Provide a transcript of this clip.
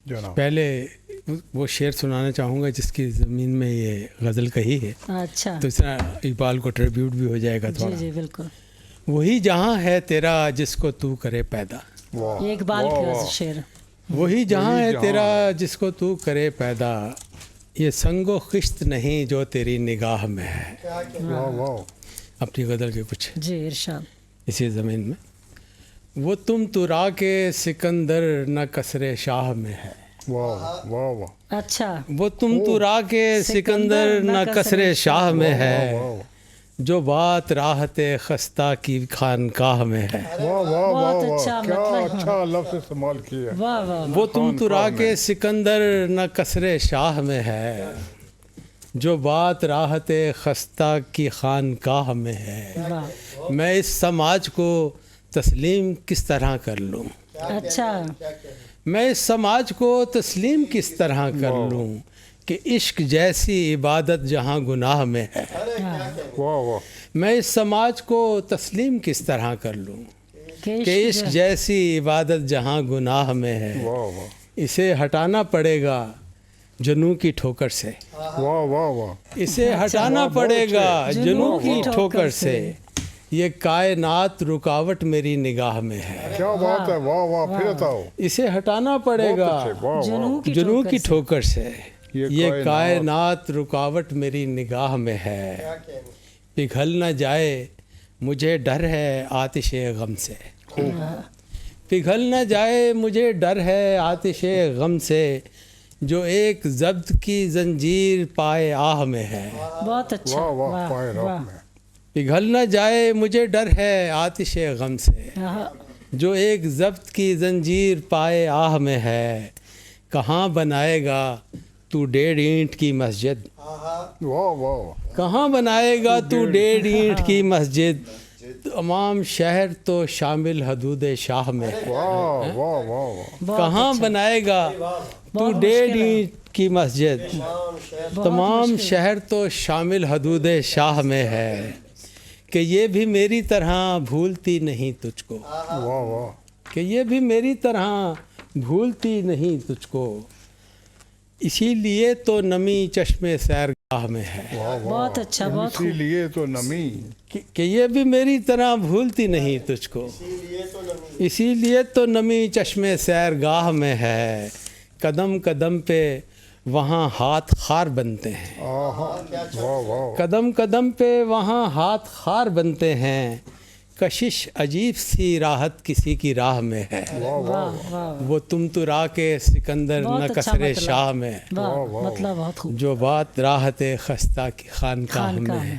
جناب پہلے وہ شعر سنانا چاہوں گا جس کی زمین میں یہ غزل کہی ہے، اچھا، تو اس طرح اقبال کو ٹریبیوٹ بھی ہو جائے گا جی تھوڑا۔ جی بالکل، وہی جہاں ہے تیرا جس کو تو کرے پیدا، واہ یہ اقبال واہ کا واہ، شعر۔ وہی جہاں وہی ہے جہاں تیرا ہے۔ جس کو تو کرے پیدا، یہ سنگ و خشت نہیں جو تیری نگاہ میں ہے۔ واہ واہ، اپنی غزل کے کچھ جی ارشاد۔ اسی زمین میں، وہ تم ترا کے سکندر نہ کسر شاہ میں ہے، واہ واہ واہ، اچھا، وہ تم ترا کے سکندر نہ کسر شاہ میں ہے، واہ جو بات راحت خستہ کی خانقاہ میں ہے۔ واہ واہ واہ بہت واہ، اچھا، کیا مطلب اچھا لفظ استعمال کیا ہے۔ واہ واہ وہ تم خانقاہ ترا میں۔ کے سکندر نہ کسر شاہ میں ہے، جو بات راحت خستہ کی خانقاہ میں ہے۔ واہ، میں اس سماج کو تسلیم کس طرح کر لوں، اچھا، میں اس سماج کو تسلیم کس طرح کر لوں کہ عشق جیسی عبادت جہاں گناہ میں ہے۔ واہ واہ، میں اس سماج کو تسلیم کس طرح کر لوں کہ عشق جیسی عبادت جہاں گناہ میں ہے۔ واہ واہ اسے ہٹانا پڑے گا جنوں کی ٹھوکر سے، واہ واہ واہ، اسے ہٹانا پڑے گا جنوں کی ٹھوکر ٹھوکر سے۔ سے، یہ کائنات رکاوٹ میری نگاہ میں ہے۔ کیا بات ہے، واہ واہ، پھر بتاؤ۔ اسے ہٹانا پڑے بہت گا اچھے، واہ واہ، جنوں کی ٹھوکر سے، یہ یہ کائنات رکاوٹ میری نگاہ میں ہے۔ پگھل نہ جائے مجھے ڈر ہے آتش غم سے، پگھل نہ جائے مجھے ڈر ہے آتش غم سے، جو ایک ضبط کی زنجیر پائے آہ میں ہے۔ بہت اچھا، واہ واہ، واہ پائے واہ، رب میں۔ پگھل نہ جائے مجھے ڈر ہے آتش غم سے، ہاں، جو ایک ضبط کی زنجیر پائے آہ میں ہے۔ کہاں بنائے گا تو 1.5 اینٹ کی مسجد، واہ واہ، کہاں بنائے گا تو 1.5 اینٹ کی مسجد، تمام شہر تو شامل حدود شاہ میں ہے۔ واہ واہ واہ واہ، بہت کہاں اچھا، بنائے گا تو بہت 1.5 مشکل ہے۔ اینٹ کی مسجد، بہت تمام مشکل۔ شہر تو شامل حدود شاہ میں ہے، کہ یہ بھی میری طرح بھولتی نہیں تجھ کو، واہ واہ، کہ یہ بھی میری طرح بھولتی نہیں تجھ کو، اسی لیے تو نمی چشم سیرگاہ میں ہے۔ بہت اچھا، بہت اسی خوب، لیے تو نمی، کہ یہ بھی میری طرح بھولتی نہیں تجھ کو، اسی لیے تو نمی چشم سیرگاہ میں ہے۔ قدم قدم پہ وہاں ہاتھ خار بنتے ہیں، آہا، واہ واہ، قدم قدم پہ وہاں ہاتھ خار بنتے ہیں، کشش عجیب سی راحت کسی کی راہ میں ہے۔ واہ واہ، وہ تم ترا کے سکندر بہت نہ اچھا کسر مطلب۔ شاہ میں، واہ، مطلب بہت خوب، جو بات راحت خستہ کی خانقاہ خانقاہ میں ہے۔ میں۔